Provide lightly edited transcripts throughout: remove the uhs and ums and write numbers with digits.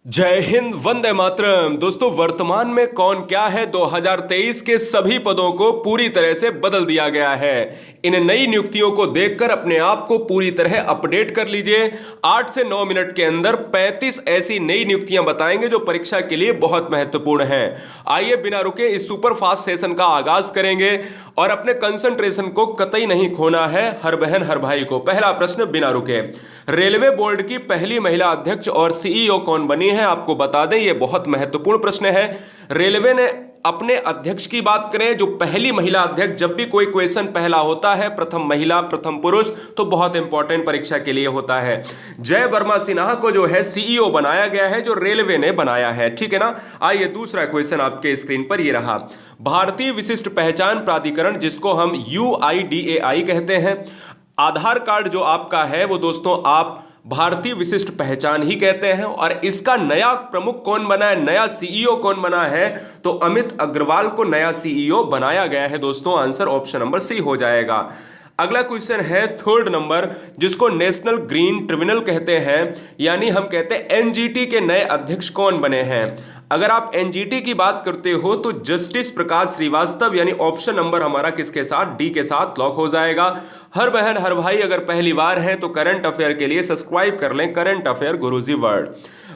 जय हिंद, वंदे मातरम। दोस्तों, वर्तमान में कौन क्या है 2023 के सभी पदों को पूरी तरह से बदल दिया गया है। इन नई नियुक्तियों को देखकर अपने आप को पूरी तरह अपडेट कर लीजिए। 8 से 9 मिनट के अंदर 35 ऐसी नई नियुक्तियां बताएंगे जो परीक्षा के लिए बहुत महत्वपूर्ण हैं। आइए बिना रुके इस सुपर फास्ट सेशन का आगाज करेंगे और अपने कंसंट्रेशन को कतई नहीं खोना है हर बहन हर भाई को। पहला प्रश्न बिना रुके, रेलवे बोर्ड की पहली महिला अध्यक्ष और सीईओ कौन बनी है, आपको बता दें। यह बहुत महत्वपूर्ण प्रश्न है। रेलवे ने अपने अध्यक्ष की बात करें, जो पहली महिला अध्यक्ष, जब भी कोई क्वेश्चन पहला होता है, प्रथम महिला प्रथम पुरुष, तो बहुत इंपॉर्टेंट परीक्षा के लिए होता है। जय वर्मा सिन्हा को जो है सीईओ बनाया गया है, जो रेलवे ने बनाया है। ठीक है ना। आइए दूसरा क्वेश्चन आपके स्क्रीन पर ये रहा। भारतीय विशिष्ट पहचान प्राधिकरण, जिसको हम UIDAI कहते हैं, आधार कार्ड जो आपका है वो दोस्तों आप भारतीय विशिष्ट पहचान ही कहते हैं। और इसका नया प्रमुख कौन बना है, नया सीईओ कौन बना है, तो अमित अग्रवाल को नया सीईओ बनाया गया है। दोस्तों आंसर ऑप्शन नंबर सी हो जाएगा। अगला क्वेश्चन है थर्ड नंबर, जिसको नेशनल ग्रीन ट्रिब्यूनल कहते हैं, यानी हम कहते हैं एनजीटी के नए अध्यक्ष कौन बने हैं। अगर आप एनजीटी की बात करते हो तो जस्टिस प्रकाश श्रीवास्तव, यानी ऑप्शन नंबर हमारा किसके साथ, डी के साथ लॉक हो जाएगा। हर बहन हर भाई अगर पहली बार है तो करंट अफेयर के लिए सब्सक्राइब कर लें, करंट अफेयर गुरुजी वर्ल्ड।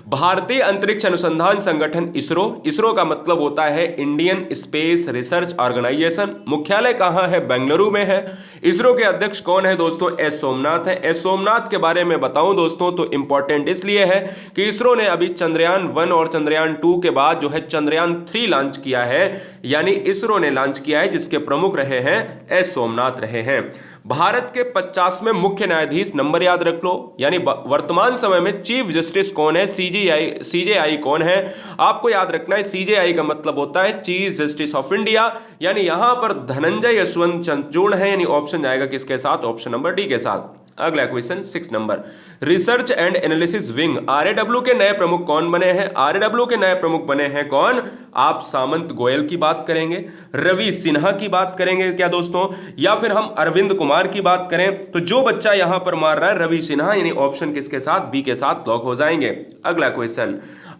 भारतीय अंतरिक्ष अनुसंधान संगठन इसरो, इसरो का मतलब होता है इंडियन स्पेस रिसर्च ऑर्गेनाइजेशन। मुख्यालय कहां है, बेंगलुरु में है। इसरो के अध्यक्ष कौन है दोस्तों, एस सोमनाथ है। एस सोमनाथ के बारे में बताऊं दोस्तों तो इंपॉर्टेंट इसलिए है कि इसरो ने अभी चंद्रयान 1 और चंद्रयान 2 के बाद जो है चंद्रयान 3 लॉन्च किया है, यानी इसरो ने लॉन्च किया है, जिसके प्रमुख रहे हैं एस सोमनाथ रहे हैं। भारत के 50वें मुख्य न्यायाधीश, नंबर याद रख लो, यानी वर्तमान समय में चीफ जस्टिस कौन है, सीजेआई कौन है, आपको याद रखना है। सीजेआई का मतलब होता है चीफ जस्टिस ऑफ इंडिया, यानी यहां पर धनंजय यशवंत चंद्रचूड़ है, यानी ऑप्शन जाएगा किसके साथ, ऑप्शन नंबर डी के साथ। अगला question 6 number, research and analysis wing, R A W के नए प्रमुख कौन बने हैं। आरएडब्ल्यू के नए प्रमुख बने हैं कौन, आप सामंत गोयल की बात करेंगे, रवि सिन्हा की बात करेंगे क्या दोस्तों, या फिर हम अरविंद कुमार की बात करें, तो जो बच्चा यहां पर मार रहा है रवि सिन्हा, यानी ऑप्शन किसके साथ, बी के साथ लॉक हो जाएंगे। अगला क्वेश्चन,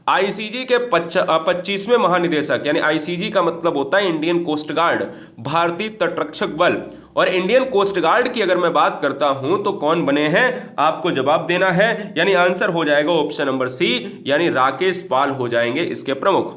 आईसीजी के 25वें महानिदेशक, यानी आईसीजी का मतलब होता है इंडियन कोस्ट गार्ड, भारतीय तटरक्षक बल, और इंडियन कोस्ट गार्ड की अगर मैं बात करता हूं तो कौन बने हैं, आपको जवाब देना है, यानी आंसर हो जाएगा ऑप्शन नंबर सी, यानी राकेश पाल हो जाएंगे इसके प्रमुख।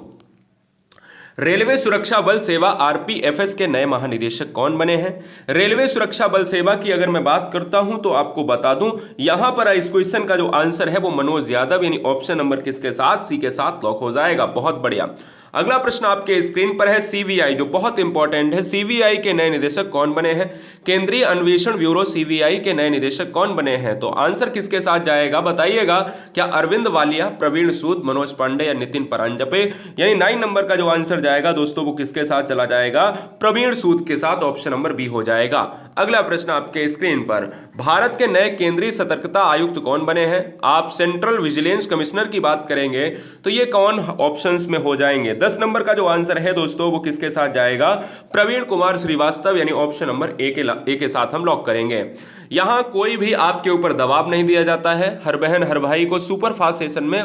रेलवे सुरक्षा बल सेवा आरपीएफएस के नए महानिदेशक कौन बने हैं। रेलवे सुरक्षा बल सेवा की अगर मैं बात करता हूं तो आपको बता दूं, यहां पर इस क्वेश्चन का जो आंसर है वो मनोज यादव, यानी ऑप्शन नंबर किसके साथ, सी के साथ लॉक हो जाएगा। बहुत बढ़िया। अगला प्रश्न आपके स्क्रीन पर है सीबीआई, जो बहुत इंपॉर्टेंट है। सीबीआई के नए निदेशक कौन बने हैं, केंद्रीय अन्वेषण ब्यूरो सीबीआई के नए निदेशक कौन बने हैं, तो आंसर किसके साथ जाएगा बताइएगा। क्या अरविंद वालिया, प्रवीण सूद, मनोज पांडे या नितिन परांजपे, यानी 9 नंबर का जो आंसर जाएगा दोस्तों वो किसके साथ चला जाएगा, प्रवीण सूद के साथ, ऑप्शन नंबर बी हो जाएगा। अगला प्रश्न आपके स्क्रीन पर, भारत के नए केंद्रीय सतर्कता आयुक्त कौन बने हैं। आप सेंट्रल विजिलेंस कमिश्नर की बात करेंगे तो ये कौन ऑप्शंस में हो जाएंगे। 10 नंबर का जो आंसर है दोस्तों वो किसके साथ जाएगा, प्रवीण कुमार श्रीवास्तव, यानी ऑप्शन नंबर ए के साथ हम लॉक करेंगे। यहां कोई भी आपके ऊपर दबाव नहीं दिया जाता है, हर बहन हर भाई को सुपर फास्ट सेशन में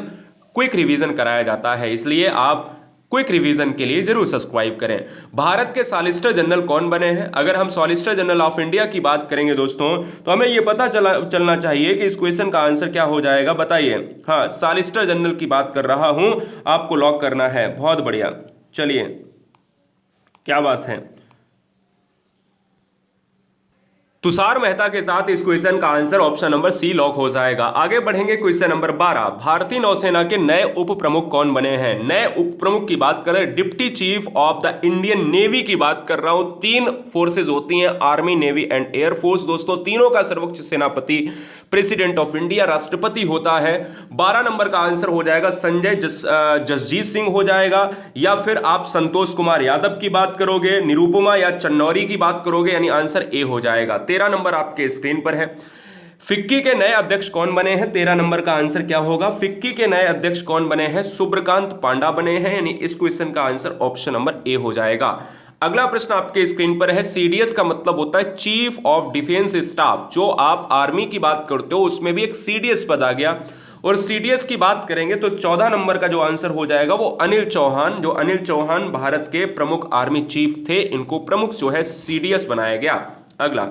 क्विक रिवीजन कराया जाता है, इसलिए आप क्विक रिवीजन के लिए जरूर सब्सक्राइब करें। भारत के सॉलिसिटर जनरल कौन बने हैं। अगर हम सॉलिसिटर जनरल ऑफ इंडिया की बात करेंगे दोस्तों तो हमें यह पता चलना चाहिए कि इस क्वेश्चन का आंसर क्या हो जाएगा, बताइए। हाँ, सॉलिसिटर जनरल की बात कर रहा हूं, आपको लॉक करना है। बहुत बढ़िया, चलिए क्या बात है। तुषार मेहता के साथ इस क्वेश्चन का answer option number C lock हो जाएगा। आगे बढ़ेंगे क्वेश्चन नंबर 12, भारतीय नौसेना के नए उप प्रमुख कौन बने हैं। नए उप प्रमुख की बात करें, deputy chief of the Indian navy की बात कर रहा हूं। 3 फोर्सेज होती हैं, army, navy and air force दोस्तों, तीनों का सर्वोच्च सेनापति प्रेसिडेंट ऑफ इंडिया, राष्ट्रपति होता है। 12 नंबर का आंसर हो जाएगा संजय जसजीत सिंह हो जाएगा, या फिर आप संतोष कुमार यादव की बात करोगे, निरुपमा या चन्नौरी की बात करोगे, यानी आंसर ए हो जाएगा। 13 नंबर आपके स्क्रीन पर है, फिक्की के नए अध्यक्ष कौन बने हैं। 13 नंबर का आंसर क्या होगा, फिक्की के नए अध्यक्ष कौन बने हैं, सुब्रकांत पांडा बने हैं, यानी इस क्वेश्चन का आंसर ऑप्शन नंबर ए हो जाएगा। अगला प्रश्न आपके स्क्रीन पर है, सीडीएस का मतलब होता है चीफ ऑफ डिफेंस स्टाफ, जो आप आर्मी की बात करते हो उसमें भी एक सीडीएस पद आ गया। और सीडीएस की बात करेंगे तो 14 नंबर का जो आंसर हो जाएगा वो अनिल चौहान, जो अनिल चौहान भारत के प्रमुख आर्मी चीफ थे, इनको प्रमुख जो है सीडीएस बनाया गया। अगला,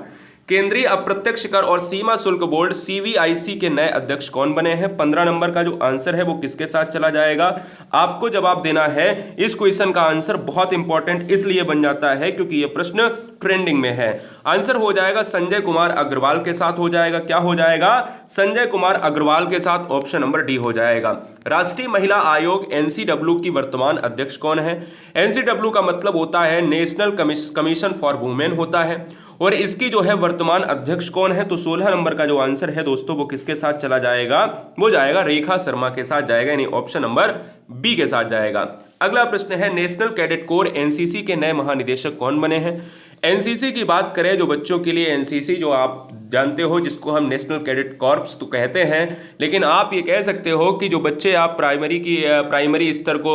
केंद्रीय अप्रत्यक्ष कर और सीमा शुल्क बोर्ड सीवीआईसी के नए अध्यक्ष कौन बने हैं? 15 नंबर का जो आंसर है वो किसके साथ चला जाएगा? आपको जवाब देना है। इस क्वेश्चन का आंसर बहुत इंपॉर्टेंट इसलिए बन जाता है क्योंकि ये प्रश्न ट्रेंडिंग में है। आंसर हो जाएगा संजय कुमार अग्रवाल के साथ हो जाएगा। क्या हो जाएगा? संजय कुमार अग्रवाल के साथ ऑप्शन नंबर डी हो जाएगा। राष्ट्रीय महिला आयोग एनसीडब्ल्यू की वर्तमान अध्यक्ष कौन है? एनसीडब्ल्यू का मतलब होता है नेशनल कमीशन फॉर वुमेन होता है, और इसकी जो है वर्तमान अध्यक्ष कौन है? तो 16 नंबर का जो आंसर है दोस्तों वो किसके साथ चला जाएगा? वो जाएगा रेखा शर्मा के साथ जाएगा, यानी ऑप्शन नंबर बी के साथ जाएगा। अगला प्रश्न है नेशनल कैडेट कोर एनसीसी के नए महानिदेशक कौन बने हैं? एनसीसी की बात करें, जो बच्चों के लिए एनसीसी जो आप जानते हो जिसको हम नेशनल कैडेट कॉर्प्स तो कहते हैं, लेकिन आप ये कह सकते हो कि जो बच्चे आप प्राइमरी स्तर को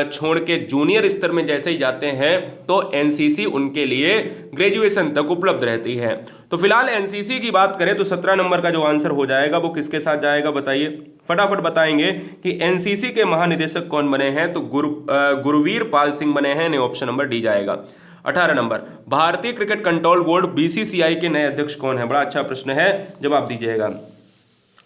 छोड़ के जूनियर स्तर में जैसे ही जाते हैं तो एनसीसी उनके लिए ग्रेजुएशन तक उपलब्ध रहती है। तो फिलहाल एनसीसी की बात करें तो 17 नंबर का जो आंसर हो जाएगा वो किसके साथ जाएगा? बताइए, फटाफट बताएंगे कि एनसीसी के महानिदेशक कौन बने हैं? तो गुरवीर पाल सिंह बने हैं, ऑप्शन नंबर डी जाएगा। 18 नंबर, भारतीय क्रिकेट कंट्रोल बोर्ड बीसीसीआई के नए अध्यक्ष कौन है? बड़ा अच्छा प्रश्न है, जवाब दीजिएगा।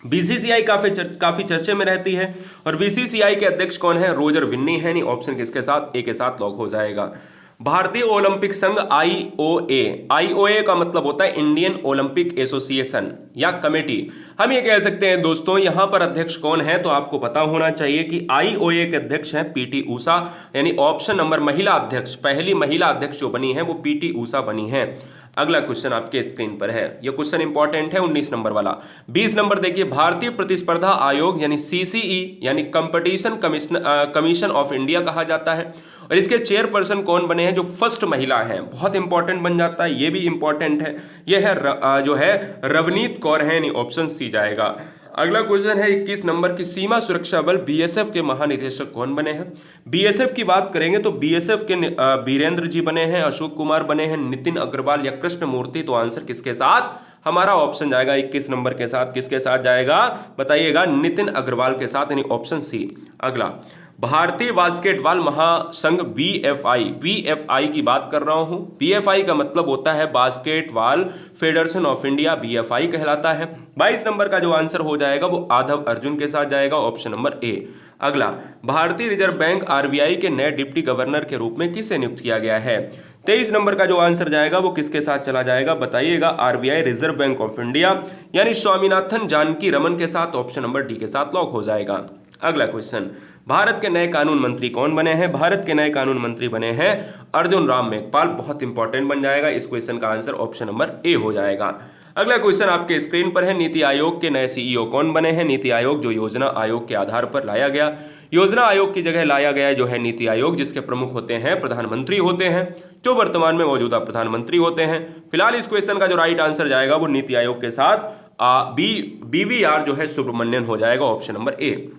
बीसीसीआई काफी चर्चे में रहती है और बीसीसीआई के अध्यक्ष कौन है? रोजर विन्नी है, नहीं ऑप्शन किसके साथ? ए के साथ लॉक हो जाएगा। भारतीय ओलंपिक संघ आईओए का मतलब होता है इंडियन ओलंपिक एसोसिएशन या कमेटी। हम ये कह सकते हैं दोस्तों, यहां पर अध्यक्ष कौन है? तो आपको पता होना चाहिए कि आईओए के अध्यक्ष हैं पीटी ऊषा, यानी ऑप्शन नंबर महिला अध्यक्ष, पहली महिला अध्यक्ष जो बनी है वो पीटी ऊषा बनी है। अगला क्वेश्चन आपके स्क्रीन पर है, यह क्वेश्चन इंपॉर्टेंट है 19 नंबर वाला। 20 नंबर देखिए, भारतीय प्रतिस्पर्धा आयोग यानी सीसीई यानी कंपटीशन कमीशन ऑफ इंडिया कहा जाता है, और इसके चेयरपर्सन कौन बने हैं? जो फर्स्ट महिला हैं, बहुत इंपॉर्टेंट बन जाता है, ये भी इंपॉर्टेंट है, यह है जो है रवनीत कौर है, यानी ऑप्शन सी जाएगा। अगला क्वेश्चन है 21 नंबर की, सीमा सुरक्षा बल बीएसएफ के महानिदेशक कौन बने हैं? बीएसएफ की बात करेंगे तो बीएसएफ के वीरेंद्र जी बने हैं, अशोक कुमार बने हैं, नितिन अग्रवाल या कृष्ण मूर्ति। तो आंसर किसके साथ? हमारा ऑप्शन जाएगा 21 नंबर के साथ, किसके साथ जाएगा बताइएगा? नितिन अग्रवाल के साथ, यानी ऑप्शन सी। अगला, भारतीय बास्केटबॉल महासंघ बीएफआई की बात कर रहा हूं। बीएफआई का मतलब होता है basketball federation of India, BFI कहलाता है। 22 नंबर का जो आंसर हो जाएगा वो आधव अर्जुन के साथ जाएगा, ऑप्शन नंबर ए। अगला, भारतीय रिजर्व बैंक आरबीआई के नए डिप्टी गवर्नर के रूप में किसे नियुक्त किया गया है? 23 नंबर का जो आंसर जाएगा वो किसके साथ चला जाएगा बताइएगा? RBI reserve bank of India यानी स्वामीनाथन जानकी रमन के साथ, ऑप्शन नंबर डी के साथ लॉक हो जाएगा। अगला क्वेश्चन, भारत के नए कानून मंत्री कौन बने हैं? भारत के नए कानून मंत्री बने हैं अर्जुन राम मेघवाल, बहुत इंपॉर्टेंट बन जाएगा। इस क्वेश्चन का आंसर ऑप्शन नंबर ए हो जाएगा। अगला क्वेश्चन आपके स्क्रीन पर है, नीति आयोग के नए सीईओ कौन बने हैं? नीति आयोग जो योजना आयोग के आधार पर लाया गया, योजना आयोग की जगह लाया गया जो है नीति आयोग, जिसके प्रमुख होते हैं प्रधानमंत्री होते हैं, जो वर्तमान में मौजूदा प्रधानमंत्री होते हैं। फिलहाल इस क्वेश्चन का जो राइट आंसर जाएगा वो नीति आयोग के साथ बीवीआर जो है सुब्रमण्यन हो जाएगा, ऑप्शन नंबर ए।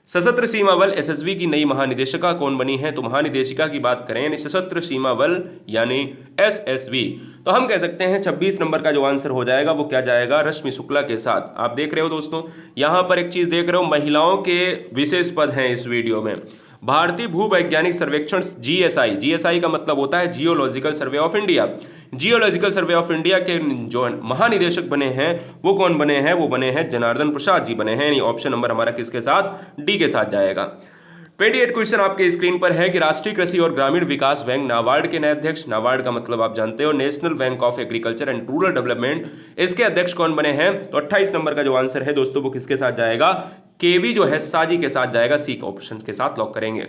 सशस्त्र सीमा बल एसएसबी की नई महानिदेशिका कौन बनी है? तो महानिदेशिका की बात करें यानी सशस्त्र सीमा बल यानी एसएसबी, तो हम कह सकते हैं 26 नंबर का जो आंसर हो जाएगा वो क्या जाएगा? रश्मि शुक्ला के साथ। आप देख रहे हो दोस्तों, यहां पर एक चीज देख रहे हो, महिलाओं के विशेष पद हैं इस वीडियो में। भारतीय भूवैज्ञानिक सर्वेक्षण जीएसआई का मतलब होता है geological survey of India. Geological survey of India के जो महानिदेशक बने हैं वो कौन बने हैं? वो बने हैं जनार्दन प्रसाद जी बने हैं, यानी ऑप्शन नंबर हमारा किसके साथ? डी के साथ जाएगा। 28 क्वेश्चन आपके स्क्रीन पर है कि राष्ट्रीय कृषि और ग्रामीण विकास बैंक नाबार्ड के नए अध्यक्ष, नाबार्ड का मतलब आप जानते हो national bank of agriculture and rural development, इसके अध्यक्ष कौन बने हैं? तो 28 नंबर का जो आंसर है दोस्तों वो किसके साथ जाएगा? केवी जो है साजी के साथ जाएगा, सी के ऑप्शन के साथ लॉक करेंगे।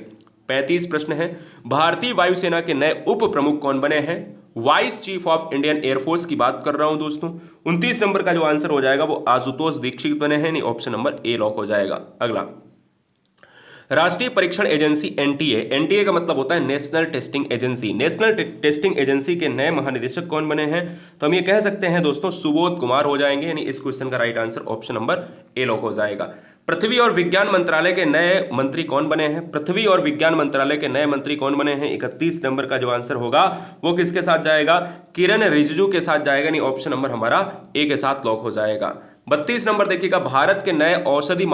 35 प्रश्न है, भारतीय वायुसेना के नए उप प्रमुख कौन बने हैं? Vice chief of Indian air force की बात कर रहा हूं दोस्तों। 29 नंबर का जो आंसर हो जाएगा वो आशुतोष दीक्षित बने हैं, ऑप्शन नंबर ए लॉक हो जाएगा। अगला, राष्ट्रीय परीक्षण एजेंसी एनटीए का मतलब होता है national testing agency. National testing agency के नए महानिदेशक कौन बने हैं? तो हम ये कह सकते हैं दोस्तों सुबोध कुमार हो जाएंगे, यानी इस क्वेश्चन का right answer option number A lock हो जाएगा। पृथ्वी और विज्ञान मंत्रालय के नए मंत्री कौन बने हैं? पृथ्वी और विज्ञान मंत्रालय के नए मंत्री कौन बने हैं? 31 नंबर का जो आंसर होगा वो किसके साथ जाएगा? किरण रिजिजू के साथ जाएगा, नहीं ऑप्शन नंबर हमारा ए के साथ लॉक हो जाएगा। 32 नंबर देखिएगा, भारत के नए औषधि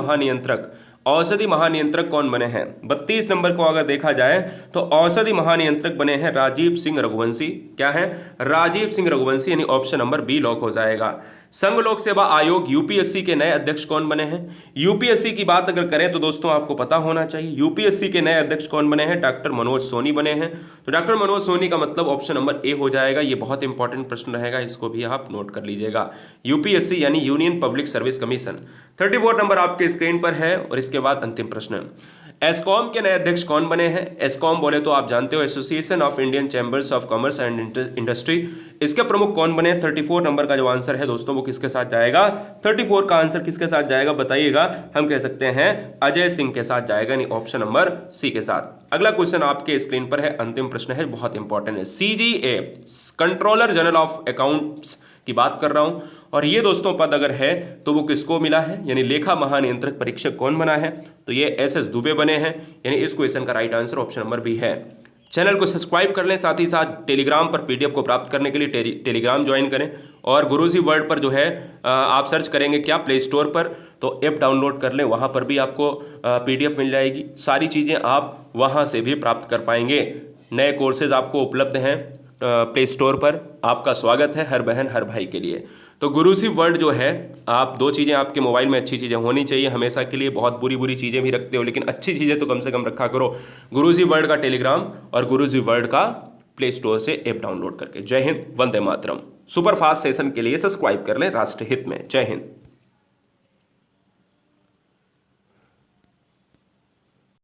महानियंत्रक कौन बने हैं? 32 नंबर को अगर देखा जाए तो औषधि महानियंत्रक बने हैं राजीव सिंह रघुवंशी। क्या है? राजीव सिंह रघुवंशी, यानी ऑप्शन नंबर बी लॉक हो जाएगा। संघ लोक सेवा आयोग यूपीएससी के नए अध्यक्ष कौन बने हैं? यूपीएससी की बात अगर करें तो दोस्तों आपको पता होना चाहिए, यूपीएससी के नए अध्यक्ष कौन बने हैं? डॉक्टर मनोज सोनी बने हैं। तो डॉक्टर मनोज सोनी का मतलब ऑप्शन नंबर ए हो जाएगा। ये बहुत इंपॉर्टेंट प्रश्न रहेगा, इसको भी आप नोट कर लीजिएगा। यूपीएससी यानी union public service commission. 34 number आपके स्क्रीन पर है और इसके बाद अंतिम प्रश्न। एस्कॉम के नए अध्यक्ष कौन बने हैं? एस्कॉम बोले तो आप जानते हो association of Indian chambers of commerce and industry. इसके प्रमुख कौन बने? 34 नंबर का जो आंसर है दोस्तों वो किसके साथ जाएगा? 34 का आंसर किसके साथ जाएगा बताइएगा? हम कह सकते हैं अजय सिंह के साथ जाएगा, यानी ऑप्शन नंबर सी के साथ। अगला क्वेश्चन आपके स्क्रीन पर है, अंतिम प्रश्न है, बहुत इंपॉर्टेंट है। CGA controller general of accounts की बात कर रहा हूं, और ये दोस्तों पद अगर है तो वो किसको मिला है, यानी लेखा महानियंत्रक परीक्षक कौन बना है? तो ये एस दुबे बने हैं, यानी इस क्वेश्चन का right answer option number B है। चैनल को सब्सक्राइब कर लें, साथ ही साथ टेलीग्राम पर पीडीएफ को प्राप्त करने के लिए टेलीग्राम ज्वाइन करें, और गुरुजी वर्ल्ड पर जो है आप सर्च करेंगे क्या प्ले स्टोर पर, तो ऐप डाउनलोड कर लें, वहाँ पर भी आपको पीडीएफ मिल जाएगी। सारी चीज़ें आप वहाँ से भी प्राप्त कर पाएंगे। नए कोर्सेज आपको उपलब्ध हैं प्ले स्टोर पर। आपका स्वागत है हर बहन हर भाई के लिए। तो गुरुजी वर्ल्ड जो है, आप दो चीज़ें आपके मोबाइल में अच्छी चीज़ें होनी चाहिए हमेशा के लिए। बहुत बुरी बुरी चीज़ें भी रखते हो, लेकिन अच्छी चीज़ें तो कम से कम रखा करो। गुरुजी वर्ल्ड का टेलीग्राम और गुरुजी वर्ल्ड का प्ले स्टोर से ऐप डाउनलोड करके। जय Hind, Vande Mataram. Super fast session के लिए सब्सक्राइब कर लें राष्ट्रहित में। जय हिंद।